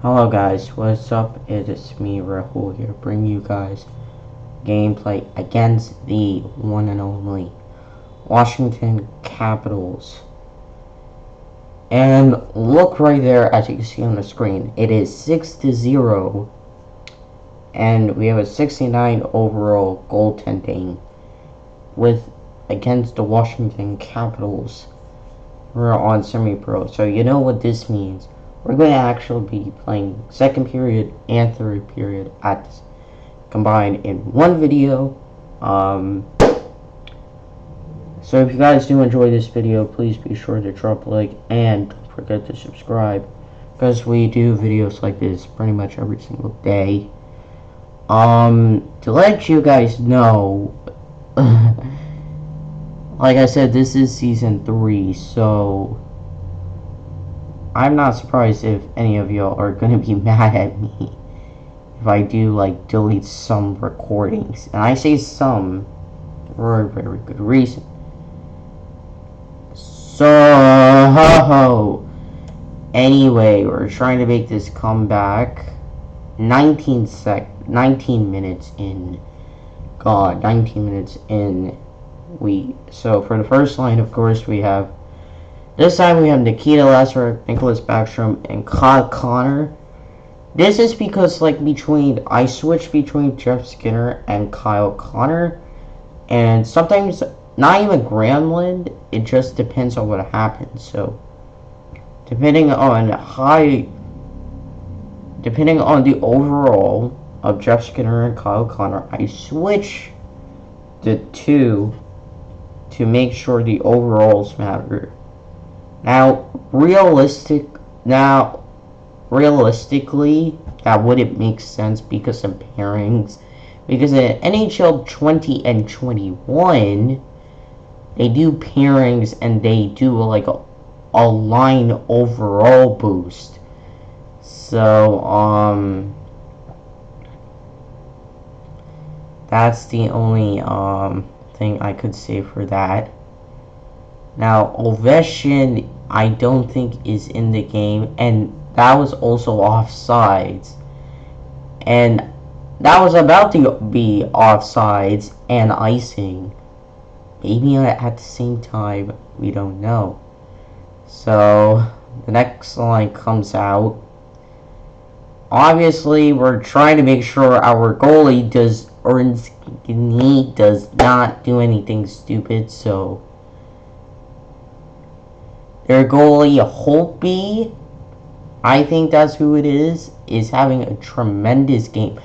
Hello guys, what's up? It is me, Rahul here, bringing you guys gameplay against the one and only Washington Capitals. And look right there, as you can see on the screen, it is 6-0, and we have a 69 overall goaltending against the Washington Capitals. We're on semi-pro, so you know what this means. We're going to actually be playing second period and third period combined in one video. So if you guys do enjoy this video, please be sure to drop a like and don't forget to subscribe, because we do videos like this pretty much every single day. To let you guys know, like I said, this is season 3, so I'm not surprised if any of y'all are gonna be mad at me if I do like delete some recordings, and I say some for a very good reason. So anyway, we're trying to make this comeback. 19 minutes in. God, 19 minutes in. So for the first line, of course, we have. This time we have Nikita Lazaruk, Nicholas Backstrom, and Kyle Connor. This is because I switched between Jeff Skinner and Kyle Connor, and sometimes not even Gramland. It just depends on what happens. So depending on the overall of Jeff Skinner and Kyle Connor, I switch the two to make sure the overalls matter. Now, realistically, that wouldn't make sense because of pairings. Because in NHL 20 and 21, they do pairings and they do like a line overall boost. So, that's the only thing I could say for that. Now, Ovechkin, I don't think is in the game, and that was also offsides. And that was about to be offsides and icing. Maybe at the same time, we don't know. So, the next line comes out. Obviously, we're trying to make sure our goalie does not do anything stupid, so their goalie, Holtby, I think that's who it is having a tremendous game.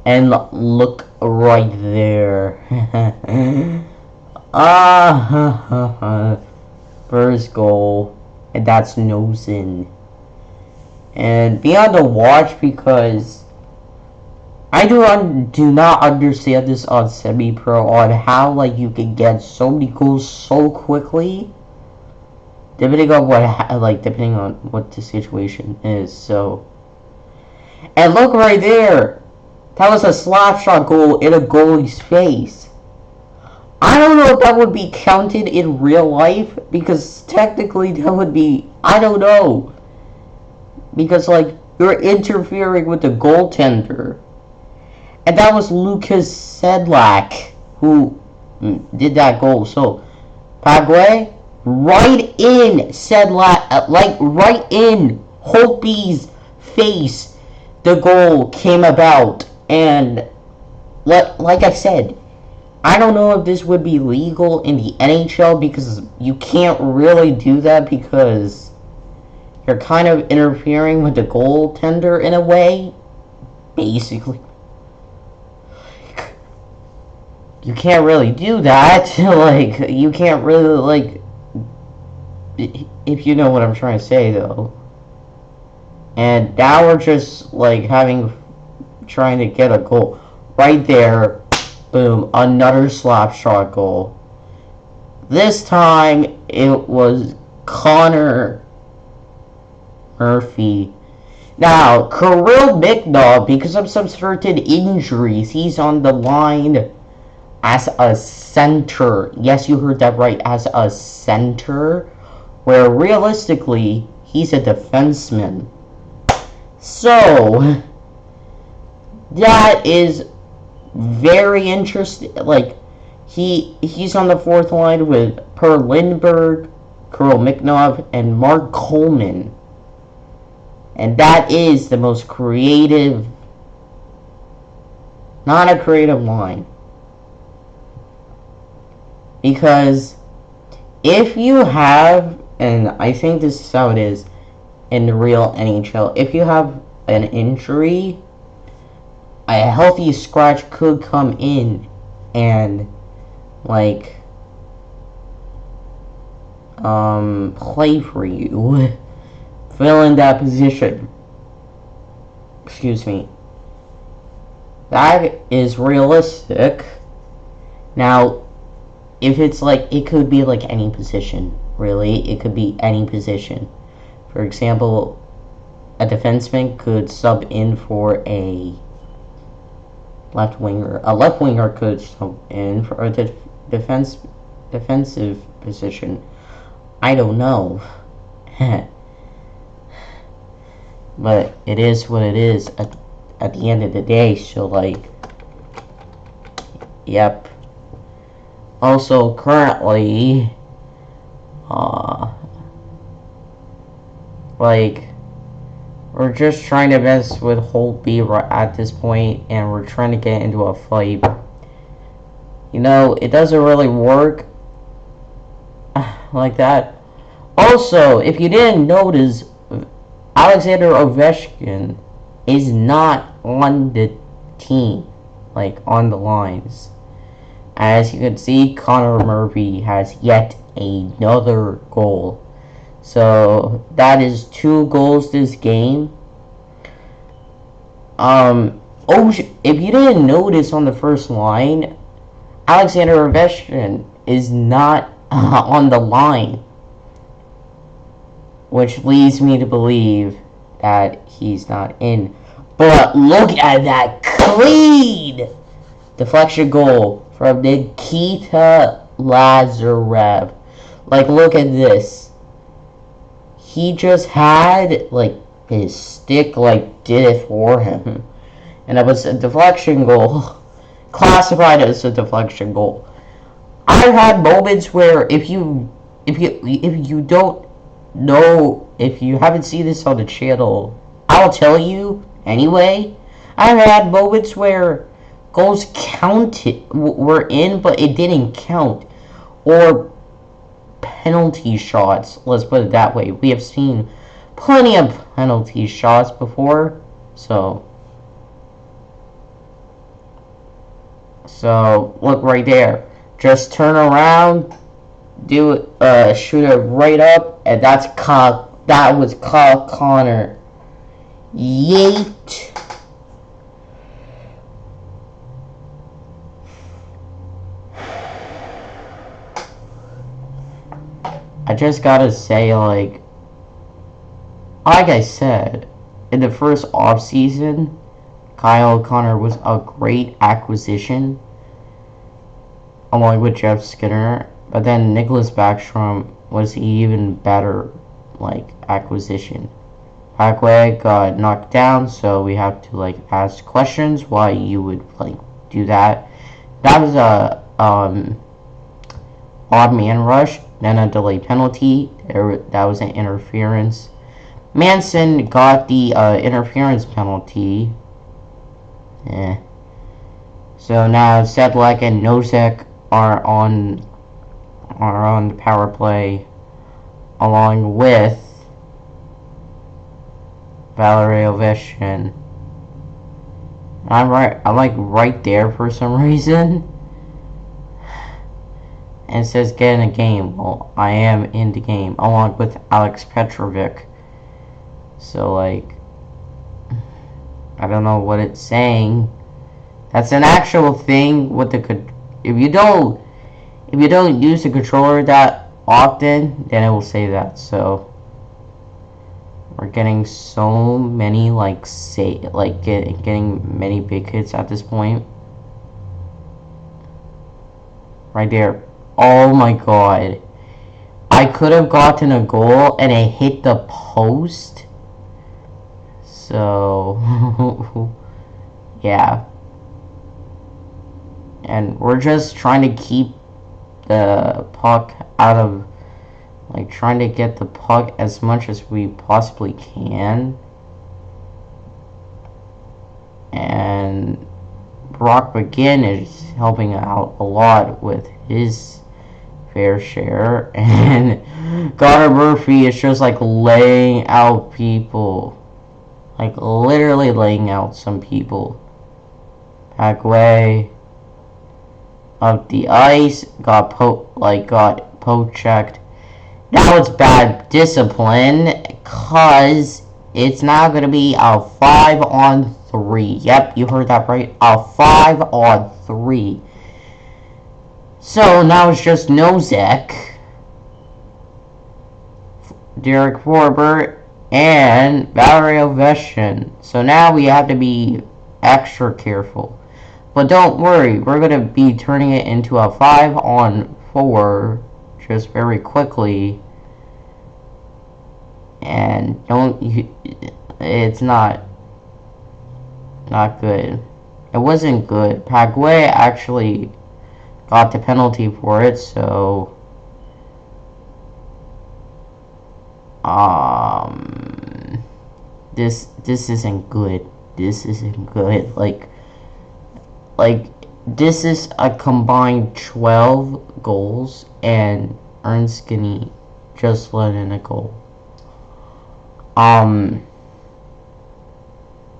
And look right there. First goal. And that's Nosen. And be on the watch, because I do not understand this on semi-pro, on how you can get so many goals so quickly. Depending on what the situation is. So, and look right there, that was a slap shot goal in a goalie's face. I don't know if that would be counted in real life, because technically that would be, I don't know, because you're interfering with the goaltender, and that was Lucas Sedlak who did that goal. So Pagway. Right in right in Holtby's face, the goal came about. And like I said, I don't know if this would be legal in the NHL, because you can't really do that, because you're kind of interfering with the goaltender in a way, basically. You can't really do that. You can't really, if you know what I'm trying to say, though. And now we're just trying to get a goal right there. Boom, another slap shot goal. This time it was Connor Murphy. Now, Kirill Mikhnov, because of some certain injuries, he's on the line as a center. Yes, you heard that right, as a center, where realistically he's a defenseman. So that is very interesting. Like he's on the fourth line with Per Lindbergh, Kirill Miknov, and Mark Coleman. And that is the most creative, not a creative line. Because if you have, and I think this is how it is in the real NHL, if you have an injury, a healthy scratch could come in and, like, play for you. Fill in that position. Excuse me. That is realistic. Now, if it's like, it could be like any position, really. It could be any position. For example, a defenseman could sub in for a left winger. A left winger could sub in for a defensive position. I don't know. But it is what it is at the end of the day. So, like, yep. Also, currently, like, we're just trying to mess with Holtby at this point, and we're trying to get into a fight. You know, it doesn't really work like that. Also, if you didn't notice, Alexander Ovechkin is not on the team, like, on the lines. As you can see, Connor Murphy has yet another goal. So that is 2 goals this game. If you didn't notice on the first line, Alexander Ovechkin is not on the line, which leads me to believe that he's not in. But look at that clean deflection goal from Nikita Lazarev. Like, look at this. He just had, like, his stick, like, did it for him. And it was a deflection goal. Classified as a deflection goal. I've had moments where if you don't know, if you haven't seen this on the channel, I'll tell you anyway. I've had moments where goals were in, but it didn't count. Or penalty shots, let's put it that way. We have seen plenty of penalty shots before. So look right there. Just turn around, shoot it right up, and that was Kyle Connor. Yeet. I just gotta say, like I said, in the first offseason, Kyle Connor was a great acquisition, along with Jeff Skinner. But then Nicholas Backstrom was an even better, like, acquisition. Hackway got knocked down, so we have to, like, ask questions why you would, like, do that. That was a odd man rush, then a delay penalty. That was an interference. Manson got the interference penalty. So now Sedlak and Nosek are on the power play, along with Valery Ovechkin. I'm like right there for some reason. And it says get in a game. Well, I am in the game, along with Alex Petrovic. So, like, I don't know what it's saying. That's an actual thing with the if you don't use the controller that often, then it will say that. So we're getting so many, like, getting many big hits at this point. Right there. Oh my god. I could have gotten a goal and it hit the post. So, yeah. And we're just trying to keep the puck out of, like, trying to get the puck as much as we possibly can. And Brock McGinn is helping out a lot with his fair share. And Connor Murphy is just, like, laying out people. Like, literally laying out some people. Pagway up the ice, got poke-checked. That was bad discipline, cause it's now gonna be a 5-on-3. Yep, you heard that right. A 5-on-3. So now it's just Nosek, Derek Forbert, and Valery Ovechkin. So now we have to be extra careful. But don't worry, we're going to be turning it into a 5-on-4 just very quickly. And it's not good. It wasn't good. Pagway actually got the penalty for it, so this isn't good. This isn't good. Like this is a combined 12 goals, and Ernst Skinny just let in a goal.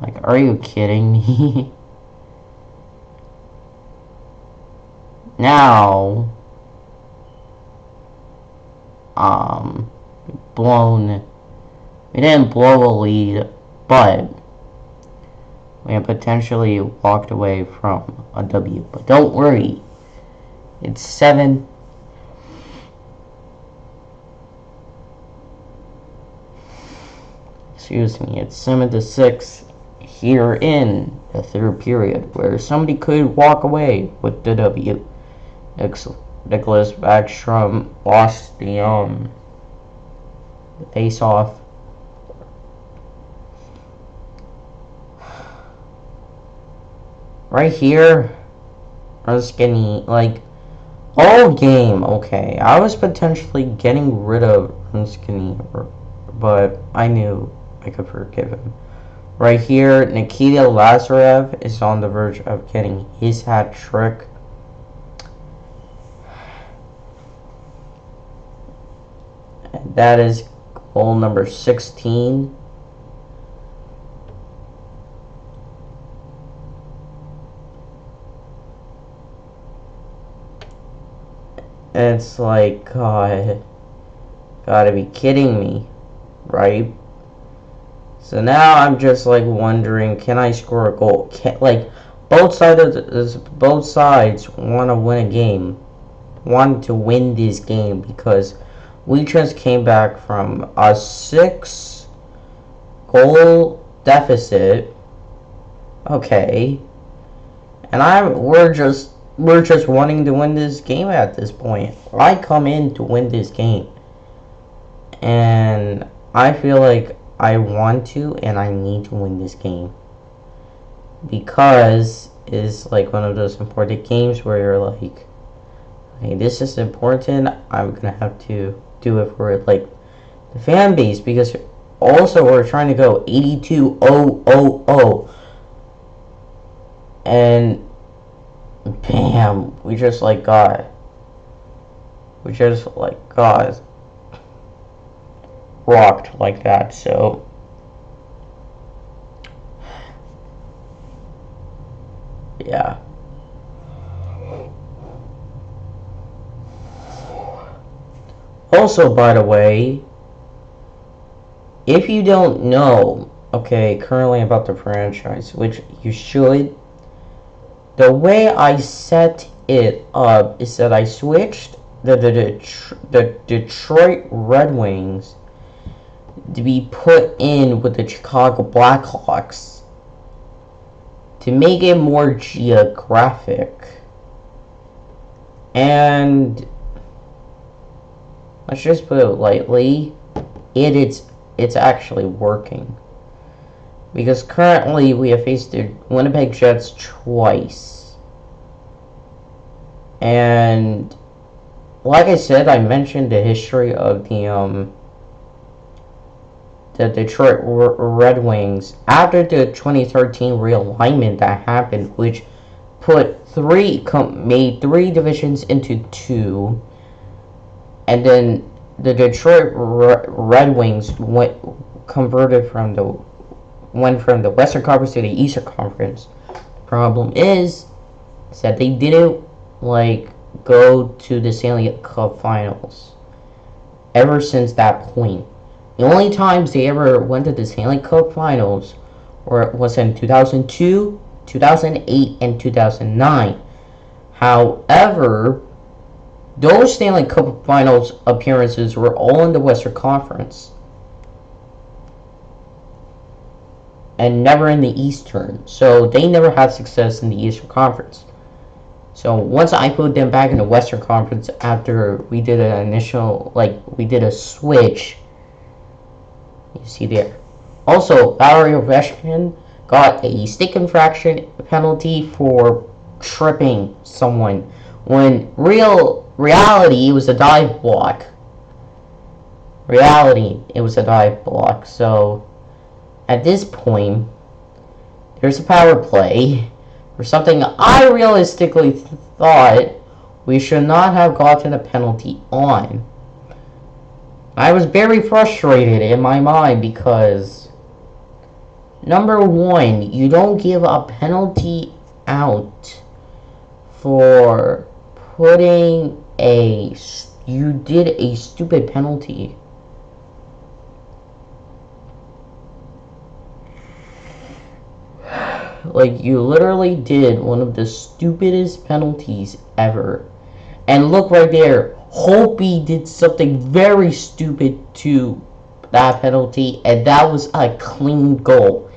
Like, are you kidding me? Now, we didn't blow a lead, but we have potentially walked away from a W. But don't worry, it's 7. Excuse me, it's 7-6 here in the third period, where somebody could walk away with the W. Nicholas Backstrom lost the face-off. Right here, I was getting, like, all game, okay, I was potentially getting rid of Skinny, but I knew I could forgive him. Right here, Nikita Lazarev is on the verge of getting his hat trick. And that is goal number 16. It's like, God, gotta be kidding me, right? So now I'm just like wondering, can I score a goal? Like, both sides want to win a game, want to win this game, because we just came back from a 6-goal deficit. Okay, and we're just wanting to win this game at this point. I come in to win this game, and I feel like I want to and I need to win this game, because it's like one of those important games where you're like, hey, this is important. I'm gonna have to do it for like the fan base, because also we're trying to go 82-0-0-0, and bam, we just got rocked like that. So yeah. Also, by the way, if you don't know, okay, currently about the franchise, which you should, the way I set it up is that I switched the Detroit Red Wings to be put in with the Chicago Blackhawks to make it more geographic. And let's just put it lightly, it's actually working. Because currently we have faced the Winnipeg Jets twice. And like I said, I mentioned the history of the Detroit Red Wings after the 2013 realignment that happened, which made three divisions into two, and then the Detroit Red Wings went from the Western Conference to the Eastern Conference. Problem is that they didn't go to the Stanley Cup Finals ever since that point. The only times they ever went to the Stanley Cup Finals was in 2002, 2008, and 2009. However, those Stanley Cup Finals appearances were all in the Western Conference and never in the Eastern. So they never had success in the Eastern Conference. So once I put them back in the Western Conference after we did we did a switch, you see there. Also, Valery Ovechkin got a stick infraction penalty for tripping someone, when reality it was a dive block. So at this point, there's a power play for something I realistically thought we should not have gotten a penalty on. I was very frustrated in my mind because, number one, you don't give a penalty out for you did a stupid penalty. You literally did one of the stupidest penalties ever. And look right there, Holtby did something very stupid to that penalty, and that was a clean goal.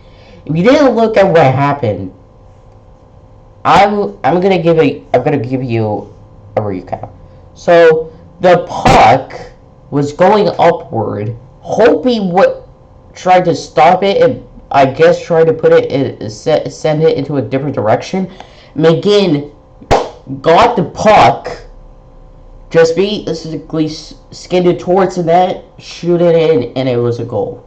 If you didn't look at what happened, I'm gonna give you a recap. So the puck was going upward. Holtby tried to stop it and I guess tried to send it into a different direction. McGinn got the puck, just basically skidded towards the net, shoot it in, and it was a goal.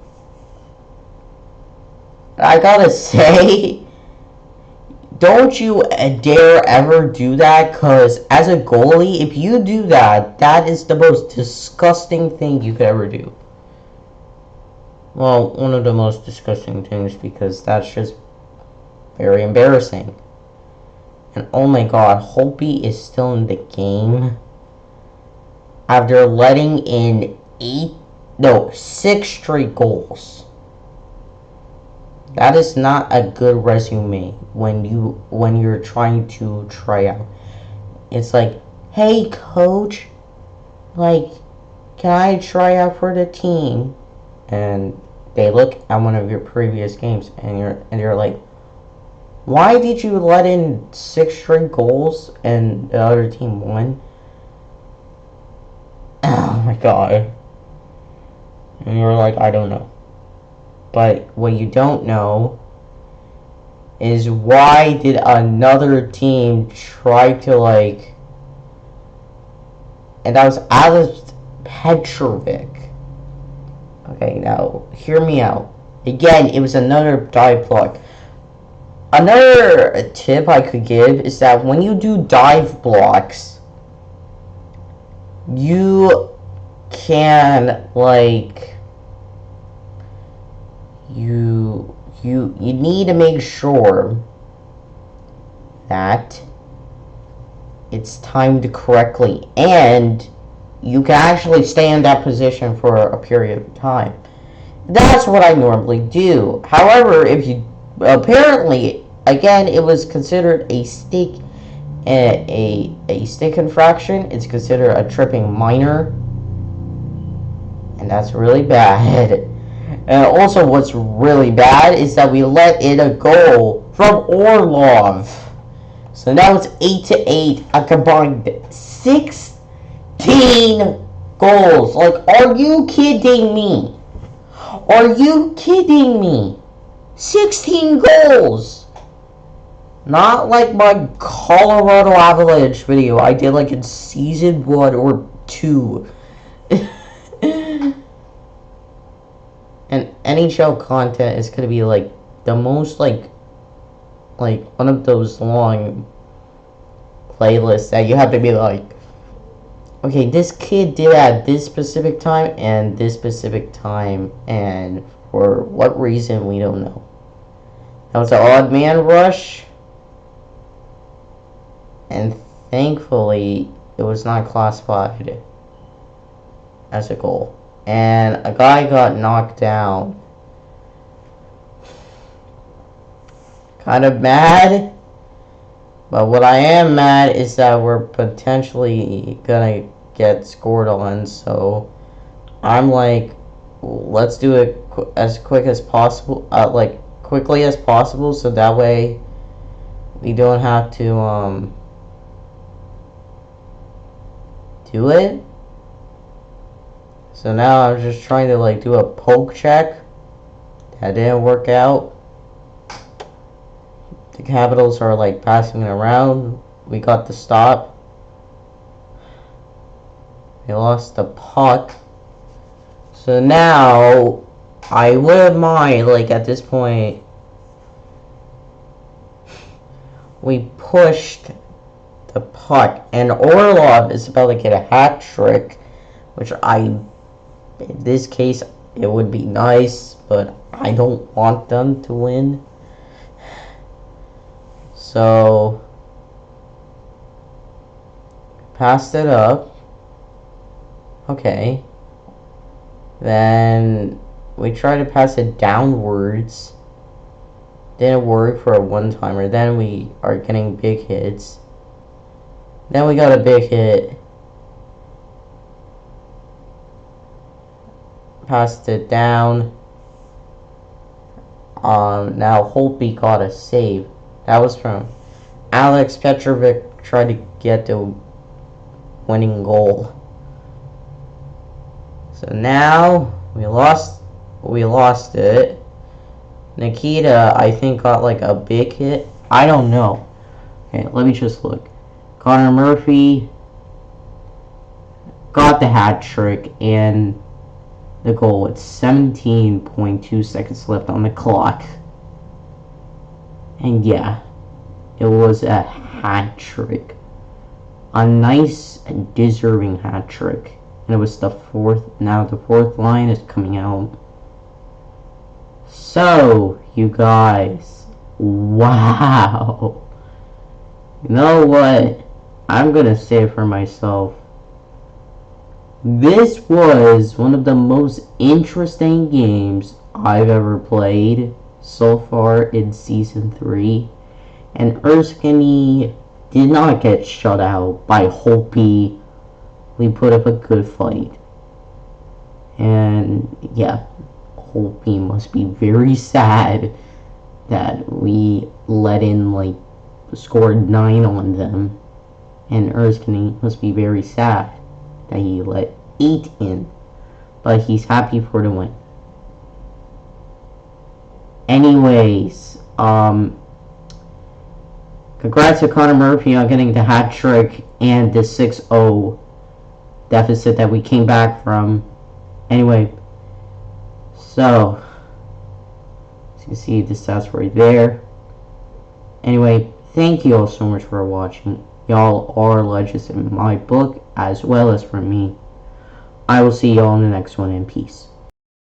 I gotta say, don't you dare ever do that, because as a goalie, if you do that, that is the most disgusting thing you could ever do. Well, one of the most disgusting things, because that's just very embarrassing. And oh my god, Holtby is still in the game after letting in 6 straight goals. That is not a good resume when you're trying to try out. It's like, hey coach, can I try out for the team? And they look at one of your previous games and you're like, why did you let in 6 straight goals and the other team won? Oh my god. And you're like, I don't know. But what you don't know is why did another team try to and that was Alex Petrovic. Okay, now hear me out. Again, it was another dive block. Another tip I could give is that when you do dive blocks, you can you need to make sure that it's timed correctly and you can actually stay in that position for a period of time. That's what I normally do. However, if you apparently, again, it was considered a stick infraction. It's considered a tripping minor, and that's really bad. And also, what's really bad is that we let in a goal from Orlov. So now it's 8-8, a combined 16 goals. Are you kidding me? Are you kidding me? 16 goals! Not like my Colorado Avalanche video I did like in season 1 or 2. And NHL content is gonna be like the most like one of those long playlists that you have to be like, okay, this kid did at this specific time and this specific time, and for what reason we don't know. That was an odd man rush, and thankfully it was not classified as a goal. And a guy got knocked down. Kind of mad. But what I am mad is that we're potentially gonna get scored on. So I'm like, let's do it as quick as possible. Quickly as possible. So that way we don't have to do it. So now I'm just trying to like do a poke check. That didn't work out. The Capitals are like passing it around. We got the stop. We lost the puck. So now I wouldn't mind, like at this point, we pushed the puck and Orlov is about to get a hat trick, which in this case, it would be nice, but I don't want them to win. So, passed it up. Okay. Then, we try to pass it downwards. Didn't work for a one-timer. Then we are getting big hits. Then we got a big hit. Passed it down. Now Holtby got a save. That was from Alex Petrovic. Tried to get the winning goal. So now we lost it. Nikita, I think, got like a big hit. I don't know. Okay, let me just look. Connor Murphy got the hat trick and the goal with 17.2 seconds left on the clock. And yeah, it was a hat trick. A nice, deserving hat trick. And it was the fourth. Now the fourth line is coming out. So, you guys, wow. You know what? I'm gonna say it for myself. This was one of the most interesting games I've ever played so far in Season 3. And Erskine did not get shut out by Holtby. We put up a good fight. And yeah, Holtby must be very sad that we let in, like, scored 9 on them. And Erskine must be very sad that he let 8 in, but he's happy for the win. Anyways, congrats to Connor Murphy on getting the hat trick and the 6-0 deficit that we came back from. Anyway, so as you can see, the stats right there. Anyway, thank you all so much for watching. Y'all are legends in my book, as well as for me. I will see y'all in the next one, and peace.